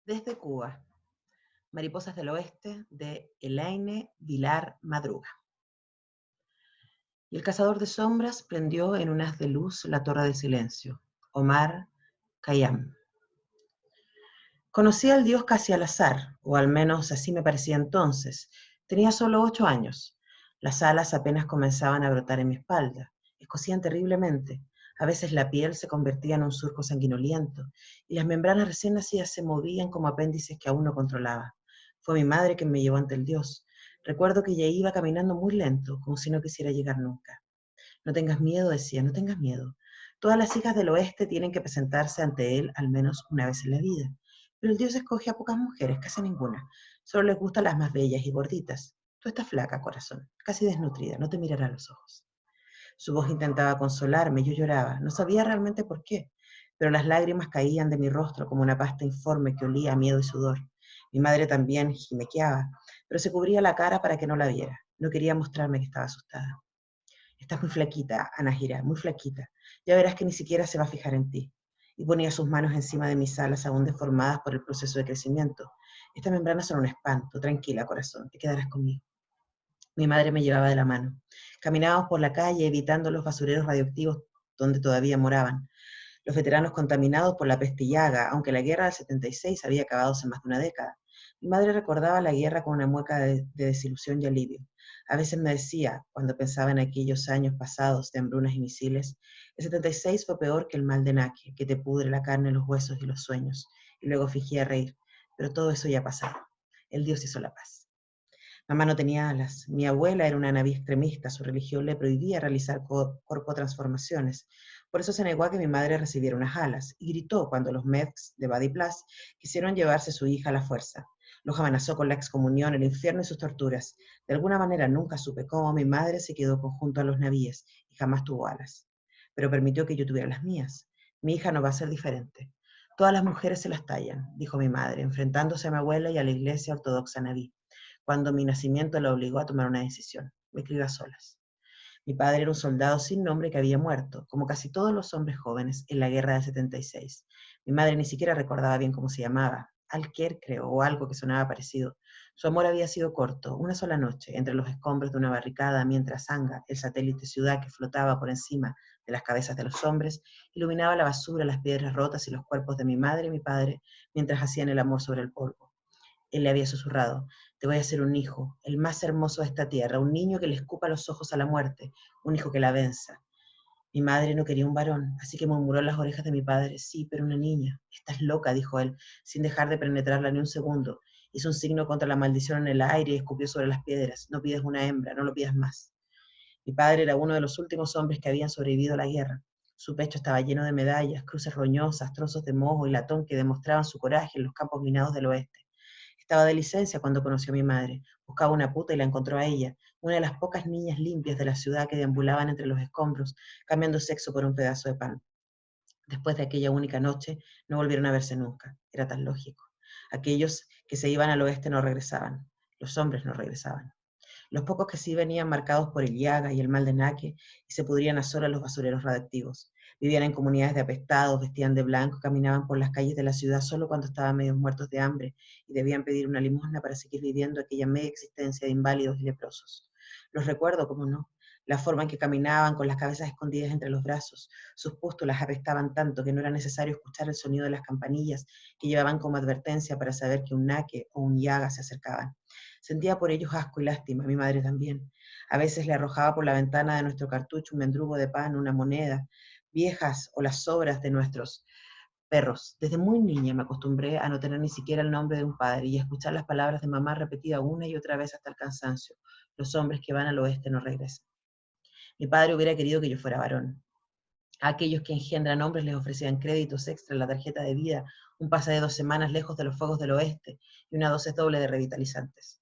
Desde Cuba, Mariposas del Oeste, de Elaine Vilar Madruga. Y el cazador de sombras prendió en un haz de luz la torre del silencio. Omar Khayyam. Conocí al dios casi al azar, o al menos así me parecía entonces. Tenía solo 8 años. Las alas apenas comenzaban a brotar en mi espalda. Escocían terriblemente. A veces la piel se convertía en un surco sanguinoliento, y las membranas recién nacidas se movían como apéndices que aún no controlaba. Fue mi madre quien me llevó ante el dios. Recuerdo que ella iba caminando muy lento, como si no quisiera llegar nunca. No tengas miedo, decía, no tengas miedo. Todas las hijas del oeste tienen que presentarse ante él al menos una vez en la vida. Pero el dios escoge a pocas mujeres, casi ninguna. Solo les gustan las más bellas y gorditas. Tú estás flaca, corazón, casi desnutrida, no te mirará a los ojos. Su voz intentaba consolarme, yo lloraba. No sabía realmente por qué, pero las lágrimas caían de mi rostro como una pasta informe que olía a miedo y sudor. Mi madre también jimequeaba, pero se cubría la cara para que no la viera. No quería mostrarme que estaba asustada. Estás muy flaquita, Anahira, muy flaquita. Ya verás que ni siquiera se va a fijar en ti. Y ponía sus manos encima de mis alas aún deformadas por el proceso de crecimiento. Estas membranas son un espanto. Tranquila, corazón, te quedarás conmigo. Mi madre me llevaba de la mano. Caminábamos por la calle evitando los basureros radioactivos donde todavía moraban. Los veteranos contaminados por la peste y llaga, aunque la guerra del 76 había acabado hace más de una década. Mi madre recordaba la guerra con una mueca de desilusión y alivio. A veces me decía, cuando pensaba en aquellos años pasados de hambrunas y misiles, el 76 fue peor que el mal de Naque, que te pudre la carne, los huesos y los sueños. Y luego fingía reír. Pero todo eso ya pasaba. El Dios hizo la paz. Mamá no tenía alas. Mi abuela era una naví extremista. Su religión le prohibía realizar corpotransformaciones. Por eso se negó a que mi madre recibiera unas alas y gritó cuando los Mets de Body Plus quisieron llevarse a su hija a la fuerza. Los amenazó con la excomunión, el infierno y sus torturas. De alguna manera nunca supe cómo mi madre se quedó junto a los navíes y jamás tuvo alas. Pero permitió que yo tuviera las mías. Mi hija no va a ser diferente. Todas las mujeres se las tallan, dijo mi madre, enfrentándose a mi abuela y a la iglesia ortodoxa naví cuando mi nacimiento la obligó a tomar una decisión. Me crió a solas. Mi padre era un soldado sin nombre que había muerto, como casi todos los hombres jóvenes, en la guerra del 76. Mi madre ni siquiera recordaba bien cómo se llamaba. Alker, creo, o algo que sonaba parecido. Su amor había sido corto, una sola noche, entre los escombros de una barricada, mientras Anga, el satélite ciudad que flotaba por encima de las cabezas de los hombres, iluminaba la basura, las piedras rotas y los cuerpos de mi madre y mi padre, mientras hacían el amor sobre el polvo. Él le había susurrado, te voy a hacer un hijo, el más hermoso de esta tierra, un niño que le escupa los ojos a la muerte, un hijo que la venza. Mi madre no quería un varón, así que murmuró en las orejas de mi padre, sí, pero una niña. Estás loca, dijo él, sin dejar de penetrarla ni un segundo. Hizo un signo contra la maldición en el aire y escupió sobre las piedras. No pides una hembra, no lo pidas más. Mi padre era uno de los últimos hombres que habían sobrevivido a la guerra. Su pecho estaba lleno de medallas, cruces roñosas, trozos de moho y latón que demostraban su coraje en los campos minados del oeste. Estaba de licencia cuando conoció a mi madre. Buscaba una puta y la encontró a ella, una de las pocas niñas limpias de la ciudad que deambulaban entre los escombros, cambiando sexo por un pedazo de pan. Después de aquella única noche, no volvieron a verse nunca. Era tan lógico. Aquellos que se iban al oeste no regresaban. Los hombres no regresaban. Los pocos que sí venían marcados por el llaga y el mal de Naque y se pudrían a solas los basureros radiactivos. Vivían en comunidades de apestados, vestían de blanco, caminaban por las calles de la ciudad solo cuando estaban medio muertos de hambre y debían pedir una limosna para seguir viviendo aquella media existencia de inválidos y leprosos. Los recuerdo, como no, la forma en que caminaban con las cabezas escondidas entre los brazos. Sus pústulas apestaban tanto que no era necesario escuchar el sonido de las campanillas que llevaban como advertencia para saber que un naque o un llaga se acercaban. Sentía por ellos asco y lástima, mi madre también. A veces le arrojaba por la ventana de nuestro cartucho un mendrugo de pan, una moneda, viejas o las sobras de nuestros perros. Desde muy niña me acostumbré a no tener ni siquiera el nombre de un padre y a escuchar las palabras de mamá repetidas una y otra vez hasta el cansancio. Los hombres que van al oeste no regresan. Mi padre hubiera querido que yo fuera varón. A aquellos que engendran hombres les ofrecían créditos extra en la tarjeta de vida, un pase de 2 semanas lejos de los fuegos del oeste y una dosis doble de revitalizantes.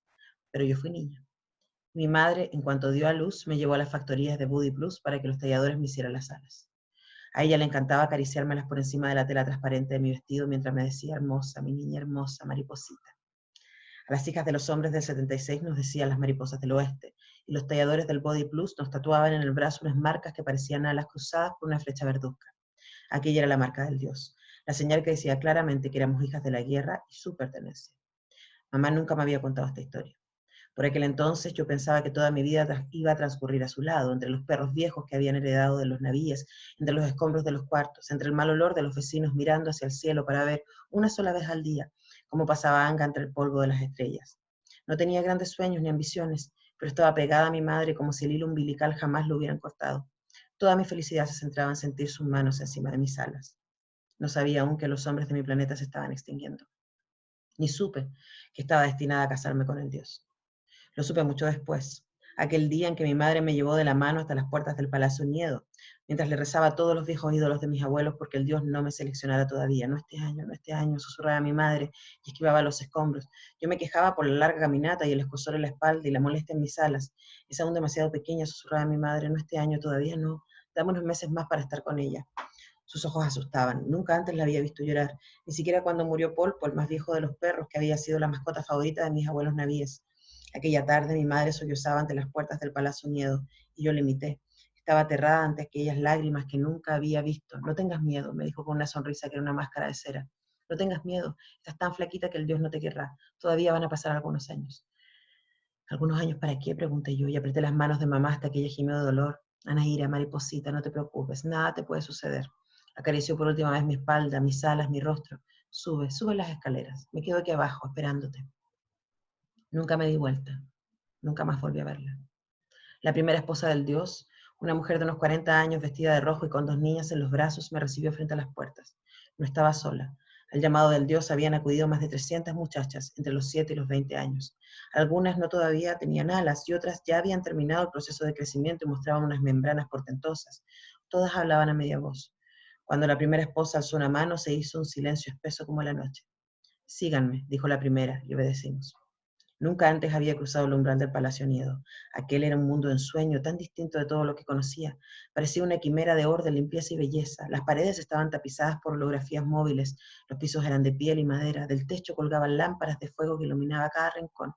Pero yo fui niña. Mi madre, en cuanto dio a luz, me llevó a las factorías de Body Plus para que los talladores me hicieran las alas. A ella le encantaba acariciármelas por encima de la tela transparente de mi vestido mientras me decía, hermosa, mi niña hermosa, mariposita. A las hijas de los hombres del 76 nos decían las mariposas del oeste, y los talladores del Body Plus nos tatuaban en el brazo unas marcas que parecían alas cruzadas por una flecha verduzca. Aquella era la marca del dios. la señal que decía claramente que éramos hijas de la guerra y su pertenencia. Mamá nunca me había contado esta historia. Por aquel entonces yo pensaba que toda mi vida iba a transcurrir a su lado, entre los perros viejos que habían heredado de los navíes, entre los escombros de los cuartos, entre el mal olor de los vecinos mirando hacia el cielo para ver una sola vez al día cómo pasaba Anga entre el polvo de las estrellas. No tenía grandes sueños ni ambiciones, pero estaba pegada a mi madre como si el hilo umbilical jamás lo hubieran cortado. Toda mi felicidad se centraba en sentir sus manos encima de mis alas. No sabía aún que los hombres de mi planeta se estaban extinguiendo, ni supe que estaba destinada a casarme con el dios. Lo supe mucho después, aquel día en que mi madre me llevó de la mano hasta las puertas del Palacio Niedo, mientras le rezaba a todos los viejos ídolos de mis abuelos porque el Dios no me seleccionara todavía. No este año, susurraba mi madre y esquivaba los escombros. Yo me quejaba por la larga caminata y el escozor en la espalda y la molestia en mis alas. Es aún demasiado pequeña, susurraba mi madre, no este año todavía no. Dame unos meses más para estar con ella. Sus ojos asustaban. Nunca antes la había visto llorar, ni siquiera cuando murió Polpo, el más viejo de los perros, que había sido la mascota favorita de mis abuelos navíes. Aquella tarde mi madre sollozaba ante las puertas del Palacio Niedo, y yo le imité. Estaba aterrada ante aquellas lágrimas que nunca había visto. No tengas miedo, me dijo con una sonrisa que era una máscara de cera. No tengas miedo, estás tan flaquita que el Dios no te querrá. Todavía van a pasar algunos años. ¿Algunos años para qué?, pregunté yo, y apreté las manos de mamá hasta que ella gimió de dolor. Anaíra, mariposita, no te preocupes, nada te puede suceder. Acarició por última vez mi espalda, mis alas, mi rostro. Sube, sube las escaleras. Me quedo aquí abajo, esperándote. Nunca me di vuelta. Nunca más volví a verla. La primera esposa del dios, una mujer de unos 40 años vestida de rojo y con 2 niñas en los brazos, me recibió frente a las puertas. No estaba sola. Al llamado del dios habían acudido más de 300 muchachas, entre los 7 y los 20 años. Algunas no todavía tenían alas y otras ya habían terminado el proceso de crecimiento y mostraban unas membranas portentosas. Todas hablaban a media voz. Cuando la primera esposa alzó una mano, se hizo un silencio espeso como la noche. Síganme, dijo la primera, y obedecimos. Nunca antes había cruzado el umbral del Palacio Niedo. Aquel era un mundo de ensueño tan distinto de todo lo que conocía. Parecía una quimera de orden, limpieza y belleza. Las paredes estaban tapizadas por holografías móviles, los pisos eran de piel y madera, del techo colgaban lámparas de fuego que iluminaba cada rincón,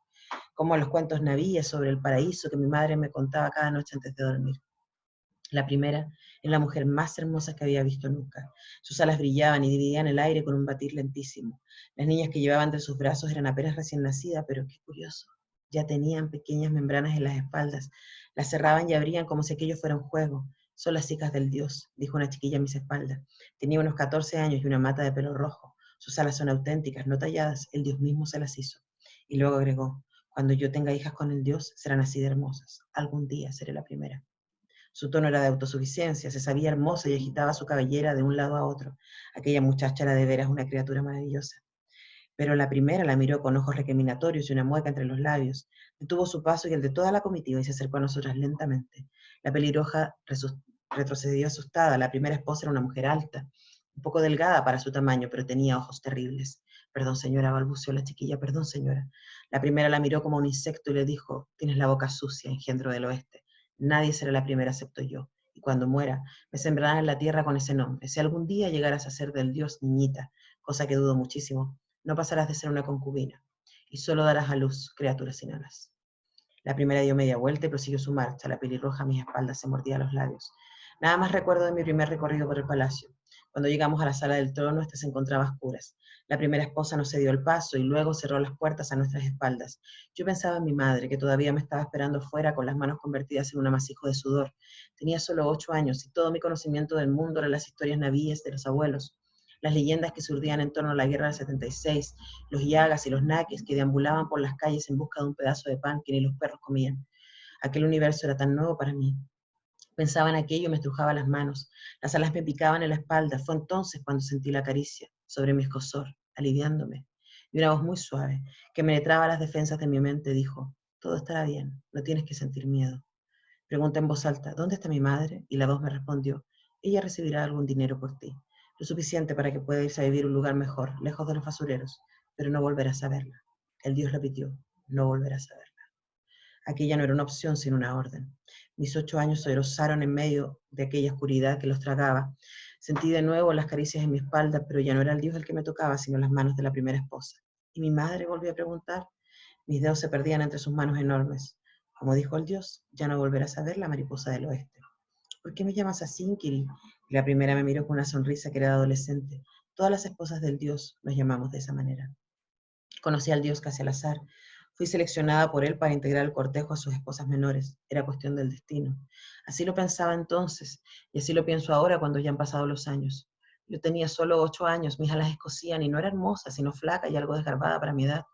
como los cuentos navíes sobre el paraíso que mi madre me contaba cada noche antes de dormir. La primera es la mujer más hermosa que había visto nunca. Sus alas brillaban y dividían el aire con un batir lentísimo. Las niñas que llevaba entre sus brazos eran apenas recién nacidas, pero qué curioso. Ya tenían pequeñas membranas en las espaldas. Las cerraban y abrían como si aquello fuera un juego. Son las hijas del dios, dijo una chiquilla a mis espaldas. Tenía unos 14 años y una mata de pelo rojo. Sus alas son auténticas, no talladas. El dios mismo se las hizo. Y luego agregó, cuando yo tenga hijas con el dios, serán así de hermosas. Algún día seré la primera. Su tono era de autosuficiencia, se sabía hermosa y agitaba su cabellera de un lado a otro. Aquella muchacha era de veras una criatura maravillosa. Pero la primera la miró con ojos recriminatorios y una mueca entre los labios. Detuvo su paso y el de toda la comitiva y se acercó a nosotras lentamente. La pelirroja retrocedió asustada. La primera esposa era una mujer alta, un poco delgada para su tamaño, pero tenía ojos terribles. Perdón, señora, balbuceó la chiquilla, perdón, señora. La primera la miró como un insecto y le dijo, tienes la boca sucia, engendro del oeste. Nadie será la primera excepto yo. Y cuando muera, me sembrarán en la tierra con ese nombre. Si algún día llegaras a ser del dios niñita, cosa que dudo muchísimo, no pasarás de ser una concubina, y solo darás a luz criaturas sin alas. La primera dio media vuelta y prosiguió su marcha. La pelirroja a mis espaldas se mordía los labios. Nada más recuerdo de mi primer recorrido por el palacio. Cuando llegamos a la sala del trono, ésta se encontraba a oscuras. La primera esposa nos cedió el paso y luego cerró las puertas a nuestras espaldas. Yo pensaba en mi madre, que todavía me estaba esperando fuera con las manos convertidas en un amasijo de sudor. Tenía solo 8 años y todo mi conocimiento del mundo eran las historias navíes de los abuelos, las leyendas que se urdían en torno a la guerra del 76, los yagas y los naques que deambulaban por las calles en busca de un pedazo de pan que ni los perros comían. Aquel universo era tan nuevo para mí. Pensaba en aquello y me estrujaba las manos. Las alas me picaban en la espalda. Fue entonces cuando sentí la caricia sobre mi escozor, aliviándome. Y una voz muy suave, que penetraba las defensas de mi mente, dijo, todo estará bien, no tienes que sentir miedo. Pregunté en voz alta, ¿dónde está mi madre? Y la voz me respondió, ella recibirá algún dinero por ti, lo suficiente para que pueda irse a vivir a un lugar mejor, lejos de los basureros, pero no volverás a verla. El dios repitió, no volverás a verla. Aquella no era una opción, sino una orden. Mis 8 años se rozaron en medio de aquella oscuridad que los tragaba. Sentí de nuevo las caricias en mi espalda, pero ya no era el dios el que me tocaba, sino las manos de la primera esposa. ¿Y mi madre?, volví a preguntar. Mis dedos se perdían entre sus manos enormes. Como dijo el dios, ya no volverás a ver la mariposa del oeste. ¿Por qué me llamas así, Inkiri? Y la primera me miró con una sonrisa que era de adolescente. Todas las esposas del Dios nos llamamos de esa manera. Conocí al Dios casi al azar. Fui seleccionada por él para integrar el cortejo a sus esposas menores. Era cuestión del destino. Así lo pensaba entonces, y así lo pienso ahora cuando ya han pasado los años. Yo tenía solo 8 años, mis alas escocían y no era hermosa, sino flaca y algo desgarbada para mi edad.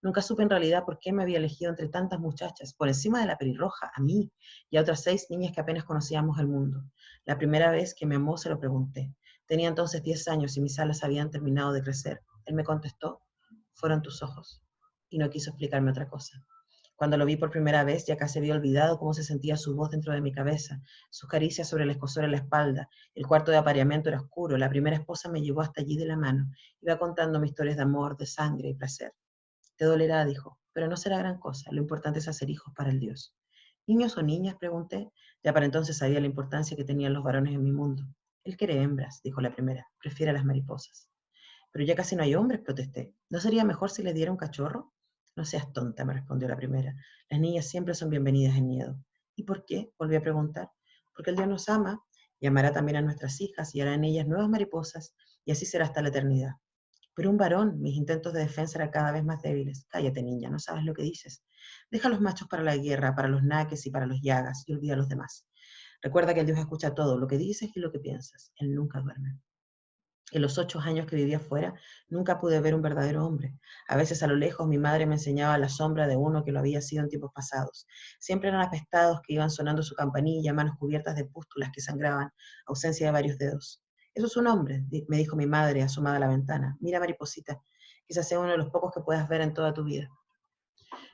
Nunca supe en realidad por qué me había elegido entre tantas muchachas, por encima de la pelirroja, a mí y a otras 6 niñas que apenas conocíamos el mundo. La primera vez que me amó se lo pregunté. Tenía entonces 10 años y mis alas habían terminado de crecer. Él me contestó, fueron tus ojos. Y no quiso explicarme otra cosa. Cuando lo vi por primera vez, ya casi había olvidado cómo se sentía su voz dentro de mi cabeza, sus caricias sobre el escosor en la espalda. El cuarto de apareamiento era oscuro. La primera esposa me llevó hasta allí de la mano. Iba contándome historias de amor, de sangre y placer. Te dolerá, dijo, pero no será gran cosa. Lo importante es hacer hijos para el Dios. ¿Niños o niñas?, pregunté. Ya para entonces sabía la importancia que tenían los varones en mi mundo. Él quiere hembras, dijo la primera. Prefiere a las mariposas. Pero ya casi no hay hombres, protesté. ¿No sería mejor si les diera un cachorro? No seas tonta, me respondió la primera. Las niñas siempre son bienvenidas en miedo. ¿Y por qué?, volví a preguntar. Porque el Dios nos ama y amará también a nuestras hijas y hará en ellas nuevas mariposas, y así será hasta la eternidad. Pero un varón, mis intentos de defensa eran cada vez más débiles. Cállate, niña, no sabes lo que dices. Deja a los machos para la guerra, para los naques y para los llagas, y olvida a los demás. Recuerda que el Dios escucha todo, lo que dices y lo que piensas. Él nunca duerme. En los 8 años que viví afuera, nunca pude ver un verdadero hombre. A veces a lo lejos mi madre me enseñaba la sombra de uno que lo había sido en tiempos pasados. Siempre eran apestados que iban sonando su campanilla, manos cubiertas de pústulas que sangraban, ausencia de varios dedos. Eso es un hombre, me dijo mi madre asomada a la ventana. Mira, mariposita, quizás sea uno de los pocos que puedas ver en toda tu vida.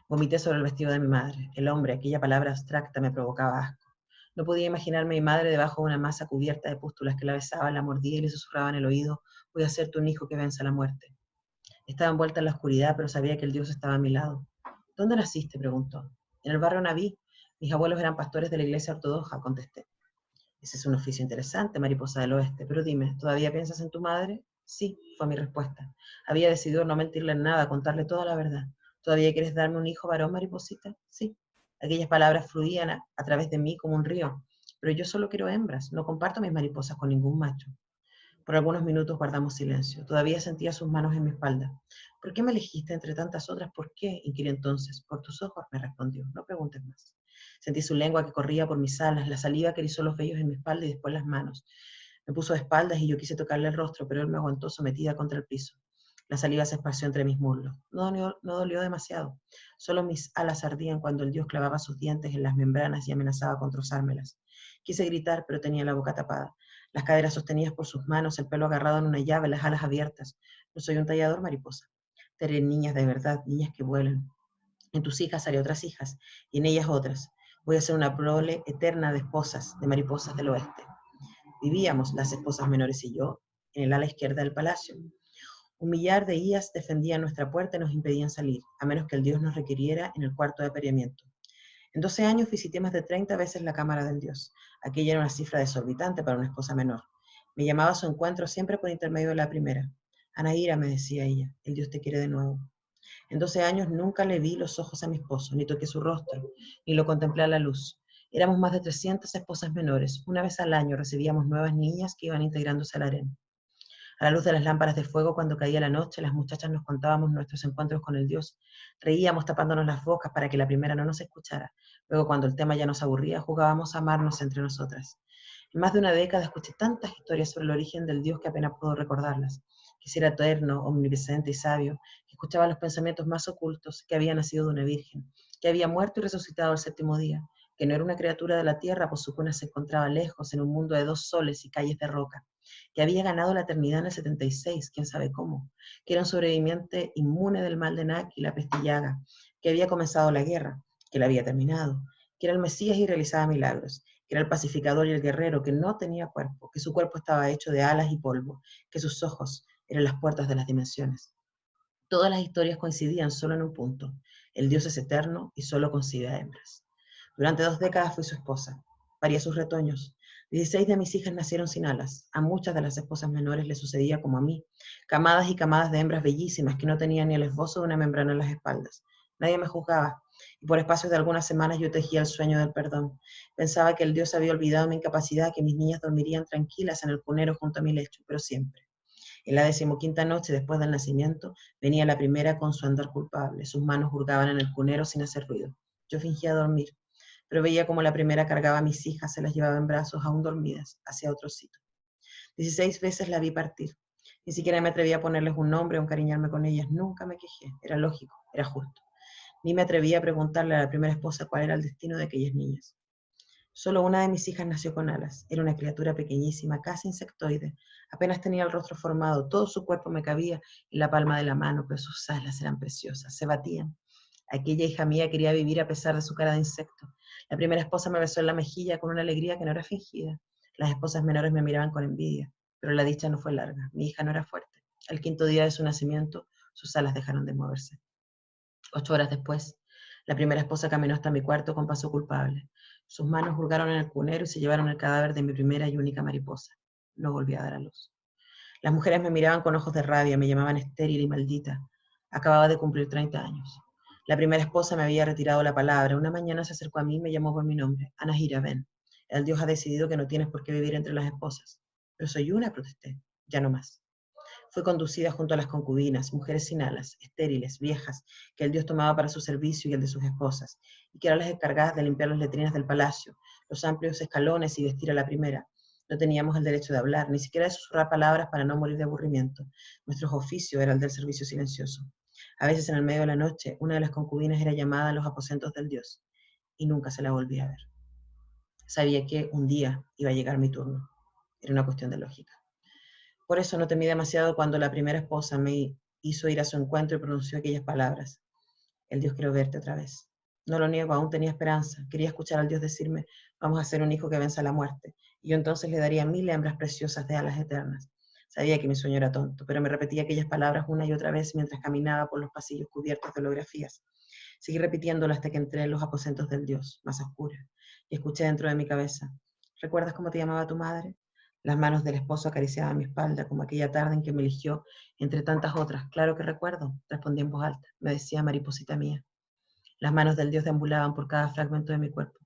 Vomité sobre el vestido de mi madre. El hombre, aquella palabra abstracta, me provocaba asco. No podía imaginarme a mi madre debajo de una masa cubierta de pústulas que la besaba, la mordía y le susurraba en el oído, voy a ser tu hijo que venza la muerte. Estaba envuelta en la oscuridad, pero sabía que el Dios estaba a mi lado. ¿Dónde naciste?, preguntó. En el barrio Naví. Mis abuelos eran pastores de la iglesia ortodoxa, contesté. Ese es un oficio interesante, mariposa del oeste, pero dime, ¿todavía piensas en tu madre? Sí, fue mi respuesta. Había decidido no mentirle en nada, contarle toda la verdad. ¿Todavía quieres darme un hijo varón, mariposita? Sí. Aquellas palabras fluían a través de mí como un río, pero yo solo quiero hembras, no comparto mis mariposas con ningún macho. Por algunos minutos guardamos silencio. Todavía sentía sus manos en mi espalda. ¿Por qué me elegiste entre tantas otras? ¿Por qué?, inquirí entonces. Por tus ojos, me respondió. No preguntes más. Sentí su lengua que corría por mis alas, la saliva que erizó los vellos en mi espalda y después las manos. Me puso de espaldas y yo quise tocarle el rostro, pero él me aguantó sometida contra el piso. La saliva se esparció entre mis muslos. No dolió demasiado. Solo mis alas ardían cuando el Dios clavaba sus dientes en las membranas y amenazaba con trozármelas. Quise gritar, pero tenía la boca tapada. Las caderas sostenidas por sus manos, el pelo agarrado en una llave, las alas abiertas. No soy un tallador, mariposa. Te haré niñas de verdad, niñas que vuelan. En tus hijas haré otras hijas, y en ellas otras. Voy a ser una prole eterna de esposas, de mariposas del oeste. Vivíamos, las esposas menores y yo, en el ala izquierda del palacio. Un millar de ías defendían nuestra puerta y nos impedían salir, a menos que el Dios nos requiriera en el cuarto de apareamiento. En 12 años visité más de 30 veces la cámara del Dios. Aquella era una cifra desorbitante para una esposa menor. Me llamaba a su encuentro siempre por intermedio de la primera. Anaíra, me decía ella, el Dios te quiere de nuevo. En 12 años nunca le vi los ojos a mi esposo, ni toqué su rostro, ni lo contemplé a la luz. Éramos más de 300 esposas menores. Una vez al año recibíamos nuevas niñas que iban integrándose al harén. A la luz de las lámparas de fuego, cuando caía la noche, las muchachas nos contábamos nuestros encuentros con el Dios. Reíamos tapándonos las bocas para que la primera no nos escuchara. Luego, cuando el tema ya nos aburría, jugábamos a amarnos entre nosotras. En más de una década escuché tantas historias sobre el origen del Dios que apenas puedo recordarlas. Que si era eterno, omnipresente y sabio, que escuchaba los pensamientos más ocultos, que había nacido de una virgen, que había muerto y resucitado el séptimo día, que no era una criatura de la tierra, pues su cuna se encontraba lejos, en un mundo de 2 soles y calles de roca, que había ganado la eternidad en el 76, quién sabe cómo, que era un sobreviviente inmune del mal de Nak y la pestillaga, que había comenzado la guerra, que la había terminado, que era el Mesías y realizaba milagros, que era el pacificador y el guerrero, que no tenía cuerpo, que su cuerpo estaba hecho de alas y polvo, que sus ojos eran las puertas de las dimensiones. Todas las historias coincidían solo en un punto: el Dios es eterno y solo concibe a hembras. Durante 2 décadas fui su esposa. Paría sus retoños. 16 de mis hijas nacieron sin alas. A muchas de las esposas menores les sucedía como a mí. Camadas y camadas de hembras bellísimas que no tenían ni el esbozo de una membrana en las espaldas. Nadie me juzgaba, y por espacios de algunas semanas yo tejía el sueño del perdón. Pensaba que el Dios había olvidado mi incapacidad, que mis niñas dormirían tranquilas en el cunero junto a mi lecho, pero siempre. En la 15ª noche después del nacimiento, venía la primera con su andar culpable. Sus manos hurgaban en el cunero sin hacer ruido. Yo fingía dormir, pero veía como la primera cargaba a mis hijas, se las llevaba en brazos, aún dormidas, hacia otro sitio. 16 veces la vi partir. Ni siquiera me atreví a ponerles un nombre o encariñarme con ellas. Nunca me quejé. Era lógico, era justo. Ni me atreví a preguntarle a la primera esposa cuál era el destino de aquellas niñas. Solo una de mis hijas nació con alas. Era una criatura pequeñísima, casi insectoide. Apenas tenía el rostro formado, todo su cuerpo me cabía en la palma de la mano, pero sus alas eran preciosas, se batían. Aquella hija mía quería vivir a pesar de su cara de insecto. La primera esposa me besó en la mejilla con una alegría que no era fingida. Las esposas menores me miraban con envidia, pero la dicha no fue larga. Mi hija no era fuerte. Al 5.º día de su nacimiento, sus alas dejaron de moverse. 8 horas después, la primera esposa caminó hasta mi cuarto con paso culpable. Sus manos hurgaron en el cunero y se llevaron el cadáver de mi primera y única mariposa. No volví a dar a luz. Las mujeres me miraban con ojos de rabia, me llamaban estéril y maldita. Acababa de cumplir 30 años. La primera esposa me había retirado la palabra. Una mañana se acercó a mí y me llamó por mi nombre. Anahira, ven. El Dios ha decidido que no tienes por qué vivir entre las esposas. Pero soy una, protesté. Ya no más. Fue conducida junto a las concubinas, mujeres sin alas, estériles, viejas, que el dios tomaba para su servicio y el de sus esposas, y que eran las encargadas de limpiar las letrinas del palacio, los amplios escalones y vestir a la primera. No teníamos el derecho de hablar, ni siquiera de susurrar palabras para no morir de aburrimiento. Nuestro oficio era el del servicio silencioso. A veces en el medio de la noche, una de las concubinas era llamada a los aposentos del dios, y nunca se la volví a ver. Sabía que un día iba a llegar mi turno. Era una cuestión de lógica. Por eso no temí demasiado cuando la primera esposa me hizo ir a su encuentro y pronunció aquellas palabras. El Dios quiere verte otra vez. No lo niego, aún tenía esperanza. Quería escuchar al Dios decirme, vamos a hacer un hijo que venza la muerte. Y yo entonces le daría 1000 hembras preciosas de alas eternas. Sabía que mi sueño era tonto, pero me repetía aquellas palabras una y otra vez mientras caminaba por los pasillos cubiertos de holografías. Seguí repitiéndolo hasta que entré en los aposentos del Dios, más oscuros, y escuché dentro de mi cabeza, ¿recuerdas cómo te llamaba tu madre? Las manos del esposo acariciaban mi espalda, como aquella tarde en que me eligió entre tantas otras. Claro que recuerdo, respondí en voz alta. Me decía mariposita mía. Las manos del Dios deambulaban por cada fragmento de mi cuerpo.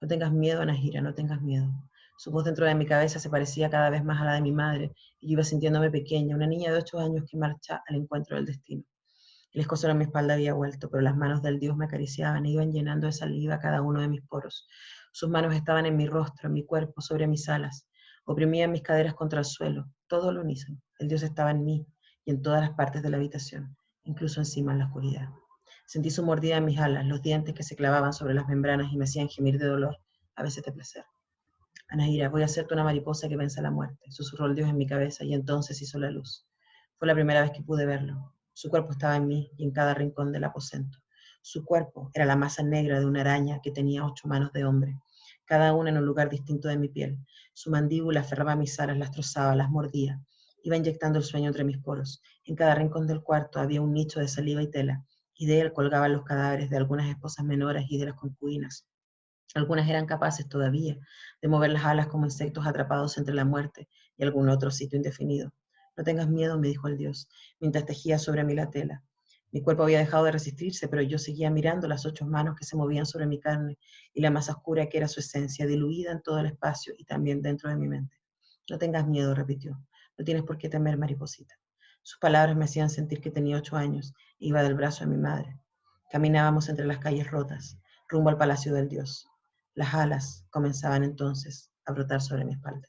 No tengas miedo, Nahira, no tengas miedo. Su voz dentro de mi cabeza se parecía cada vez más a la de mi madre, y yo iba sintiéndome pequeña, una niña de 8 años que marcha al encuentro del destino. El escozor en mi espalda había vuelto, pero las manos del Dios me acariciaban e iban llenando de saliva cada uno de mis poros. Sus manos estaban en mi rostro, en mi cuerpo, sobre mis alas. Oprimían mis caderas contra el suelo, todo lo unísono. El Dios estaba en mí y en todas las partes de la habitación, incluso encima en la oscuridad. Sentí su mordida en mis alas, los dientes que se clavaban sobre las membranas y me hacían gemir de dolor, a veces de placer. Anahira, voy a hacerte una mariposa que venza la muerte, susurró el Dios en mi cabeza y entonces hizo la luz. Fue la primera vez que pude verlo. Su cuerpo estaba en mí y en cada rincón del aposento. Su cuerpo era la masa negra de una araña que tenía 8 manos de hombre, cada una en un lugar distinto de mi piel. Su mandíbula aferraba mis alas, las trozaba, las mordía. Iba inyectando el sueño entre mis poros. En cada rincón del cuarto había un nicho de saliva y tela, y de él colgaban los cadáveres de algunas esposas menores y de las concubinas. Algunas eran capaces todavía de mover las alas como insectos atrapados entre la muerte y algún otro sitio indefinido. No tengas miedo, me dijo el Dios, mientras tejía sobre mí la tela. Mi cuerpo había dejado de resistirse, pero yo seguía mirando las 8 manos que se movían sobre mi carne y la masa oscura que era su esencia, diluida en todo el espacio y también dentro de mi mente. No tengas miedo, repitió. No tienes por qué temer, mariposita. Sus palabras me hacían sentir que tenía 8 años e iba del brazo de mi madre. Caminábamos entre las calles rotas, rumbo al palacio del Dios. Las alas comenzaban entonces a brotar sobre mi espalda.